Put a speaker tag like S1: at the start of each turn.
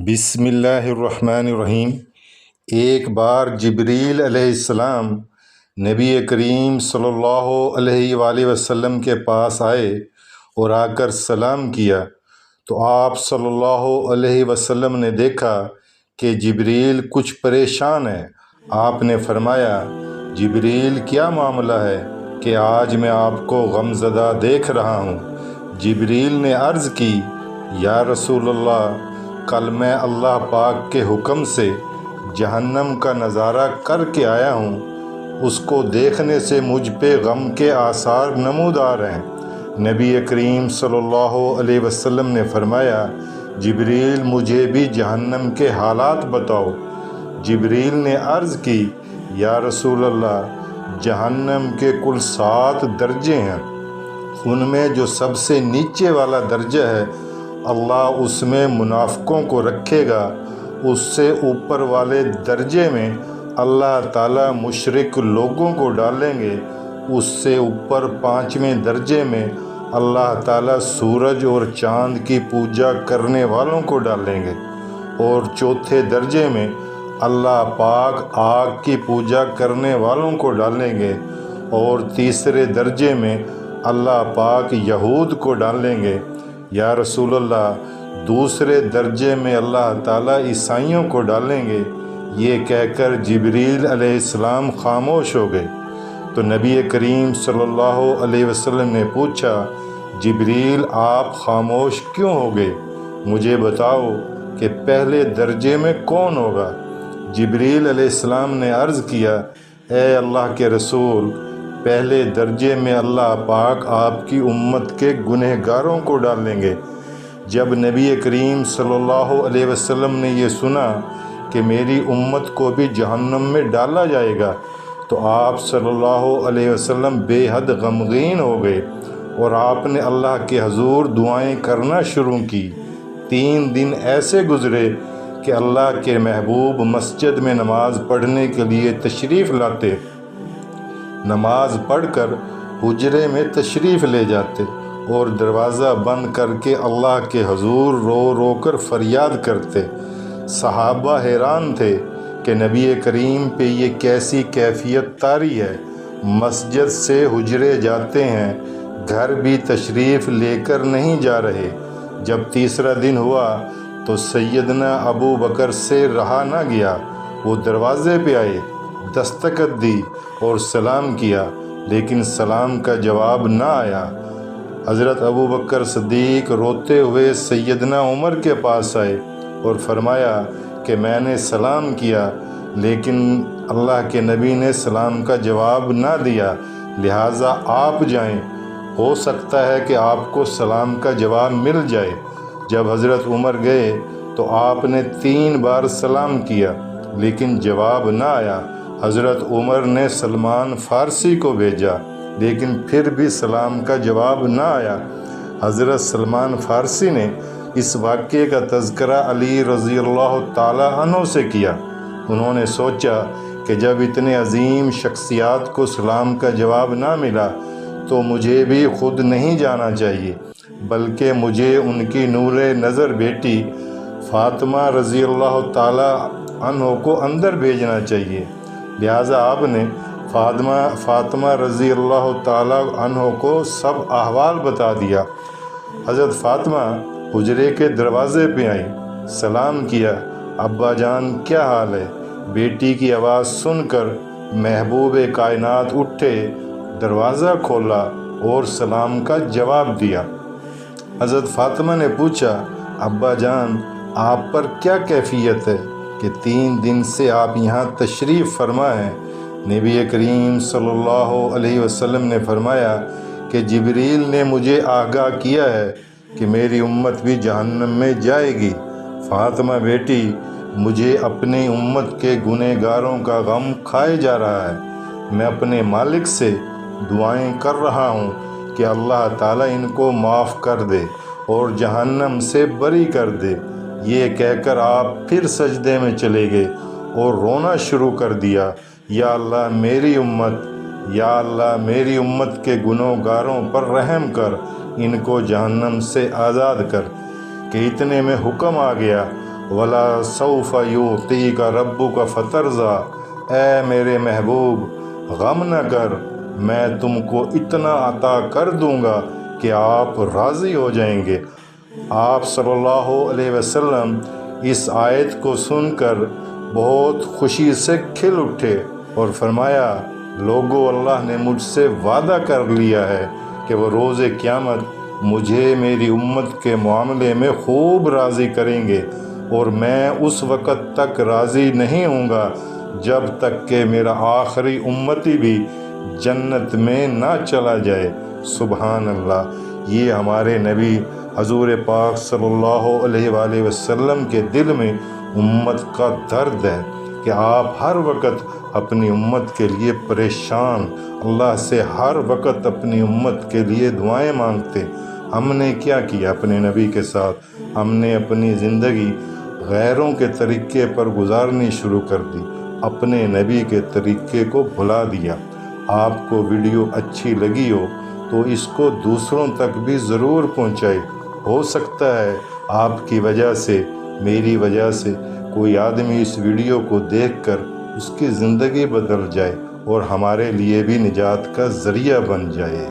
S1: بسم اللہ الرحمن الرحیم۔ ایک بار جبریل علیہ السلام نبی کریم صلی اللہ علیہ وآلہ وسلم کے پاس آئے اور آ کر سلام کیا تو آپ صلی اللہ علیہ وسلم نے دیکھا کہ جبریل کچھ پریشان ہے۔ آپ نے فرمایا، جبریل کیا معاملہ ہے کہ آج میں آپ کو غمزدہ دیکھ رہا ہوں؟ جبریل نے عرض کی، یا رسول اللہ، کل میں اللہ پاک کے حکم سے جہنم کا نظارہ کر کے آیا ہوں۔ اس کو دیکھنے سے مجھ پہ غم کے آثار نمودار ہیں۔ نبی کریم صلی اللہ علیہ وسلم نے فرمایا، جبریل مجھے بھی جہنم کے حالات بتاؤ۔ جبریل نے عرض کی، یا رسول اللہ، جہنم کے کل 7 درجے ہیں۔ ان میں جو سب سے نیچے والا درجہ ہے، اللہ اس میں منافقوں کو رکھے گا۔ اس سے اوپر والے درجے میں اللہ تعالیٰ مشرک لوگوں کو ڈالیں گے۔ اس سے اوپر 5ویں درجے میں اللہ تعالیٰ سورج اور چاند کی پوجا کرنے والوں کو ڈالیں گے، اور چوتھے درجے میں اللہ پاک آگ کی پوجا کرنے والوں کو ڈالیں گے، اور تیسرے درجے میں اللہ پاک یہود کو ڈالیں گے۔ یا رسول اللہ، دوسرے درجے میں اللہ تعالیٰ عیسائیوں کو ڈالیں گے۔ یہ کہہ کر جبریل علیہ السلام خاموش ہو گئے تو نبی کریم صلی اللہ علیہ وسلم نے پوچھا، جبریل آپ خاموش کیوں ہو گئے؟ مجھے بتاؤ کہ پہلے درجے میں کون ہوگا؟ جبریل علیہ السلام نے عرض کیا، اے اللہ کے رسول، پہلے درجے میں اللہ پاک آپ کی امت کے گنہگاروں کو ڈالیں گے۔ جب نبی کریم صلی اللہ علیہ وسلم نے یہ سنا کہ میری امت کو بھی جہنم میں ڈالا جائے گا تو آپ صلی اللہ علیہ وسلم بے حد غمگین ہو گئے، اور آپ نے اللہ کے حضور دعائیں کرنا شروع کی۔ 3 دن ایسے گزرے کہ اللہ کے محبوب مسجد میں نماز پڑھنے کے لیے تشریف لاتے، نماز پڑھ کر حجرے میں تشریف لے جاتے اور دروازہ بند کر کے اللہ کے حضور رو رو کر فریاد کرتے۔ صحابہ حیران تھے کہ نبی کریم پہ یہ کیسی کیفیت طاری ہے، مسجد سے حجرے جاتے ہیں، گھر بھی تشریف لے کر نہیں جا رہے۔ جب تیسرا دن ہوا تو سیدنا ابو بکر سے رہا نہ گیا، وہ دروازے پہ آئے، دستکت دی اور سلام کیا، لیکن سلام کا جواب نہ آیا۔ حضرت ابو بکر صدیق روتے ہوئے سیدنا عمر کے پاس آئے اور فرمایا کہ میں نے سلام کیا لیکن اللہ کے نبی نے سلام کا جواب نہ دیا، لہٰذا آپ جائیں، ہو سکتا ہے کہ آپ کو سلام کا جواب مل جائے۔ جب حضرت عمر گئے تو آپ نے 3 بار سلام کیا لیکن جواب نہ آیا۔ حضرت عمر نے سلمان فارسی کو بھیجا لیکن پھر بھی سلام کا جواب نہ آیا۔ حضرت سلمان فارسی نے اس واقعے کا تذکرہ علی رضی اللہ تعالیٰ عنہ سے کیا۔ انہوں نے سوچا کہ جب اتنے عظیم شخصیات کو سلام کا جواب نہ ملا تو مجھے بھی خود نہیں جانا چاہیے، بلکہ مجھے ان کی نور نظر بیٹی فاطمہ رضی اللہ تعالیٰ عنہ کو اندر بھیجنا چاہیے۔ لہٰذا آپ نے فاطمہ رضی اللہ تعالیٰ عنہ کو سب احوال بتا دیا۔ حضرت فاطمہ حجرے کے دروازے پہ آئیں، سلام کیا، ابا جان کیا حال ہے؟ بیٹی کی آواز سن کر محبوب کائنات اٹھے، دروازہ کھولا اور سلام کا جواب دیا۔ حضرت فاطمہ نے پوچھا، ابا جان آپ پر کیا کیفیت ہے کہ 3 دن سے آپ یہاں تشریف فرما ہیں؟ نبی کریم صلی اللہ علیہ وسلم نے فرمایا کہ جبریل نے مجھے آگاہ کیا ہے کہ میری امت بھی جہنم میں جائے گی۔ فاطمہ بیٹی، مجھے اپنی امت کے گنہگاروں کا غم کھائے جا رہا ہے۔ میں اپنے مالک سے دعائیں کر رہا ہوں کہ اللہ تعالیٰ ان کو معاف کر دے اور جہنم سے بری کر دے۔ یہ کہہ کر آپ پھر سجدے میں چلے گئے اور رونا شروع کر دیا، یا اللہ میری امت، یا اللہ میری امت کے گنہگاروں پر رحم کر، ان کو جہنم سے آزاد کر۔ کہ اتنے میں حکم آ گیا ولا سوف یعطیک ربک فترضی، اے میرے محبوب غم نہ کر، میں تم کو اتنا عطا کر دوں گا کہ آپ راضی ہو جائیں گے۔ آپ صلی اللہ علیہ وسلم اس آیت کو سن کر بہت خوشی سے کھل اٹھے اور فرمایا، لوگو، اللہ نے مجھ سے وعدہ کر لیا ہے کہ وہ روز قیامت مجھے میری امت کے معاملے میں خوب راضی کریں گے، اور میں اس وقت تک راضی نہیں ہوں گا جب تک کہ میرا آخری امتی بھی جنت میں نہ چلا جائے۔ سبحان اللہ! یہ ہمارے نبی حضور پاک صلی اللہ علیہ وآلہ وسلم کے دل میں امت کا درد ہے کہ آپ ہر وقت اپنی امت کے لیے پریشان، اللہ سے ہر وقت اپنی امت کے لیے دعائیں مانگتے۔ ہم نے کیا کیا اپنے نبی کے ساتھ؟ ہم نے اپنی زندگی غیروں کے طریقے پر گزارنی شروع کر دی، اپنے نبی کے طریقے کو بھلا دیا۔ آپ کو ویڈیو اچھی لگی ہو تو اس کو دوسروں تک بھی ضرور پہنچائے۔ ہو سکتا ہے آپ کی وجہ سے، میری وجہ سے کوئی آدمی اس ویڈیو کو دیکھ کر اس کی زندگی بدل جائے اور ہمارے لیے بھی نجات کا ذریعہ بن جائے۔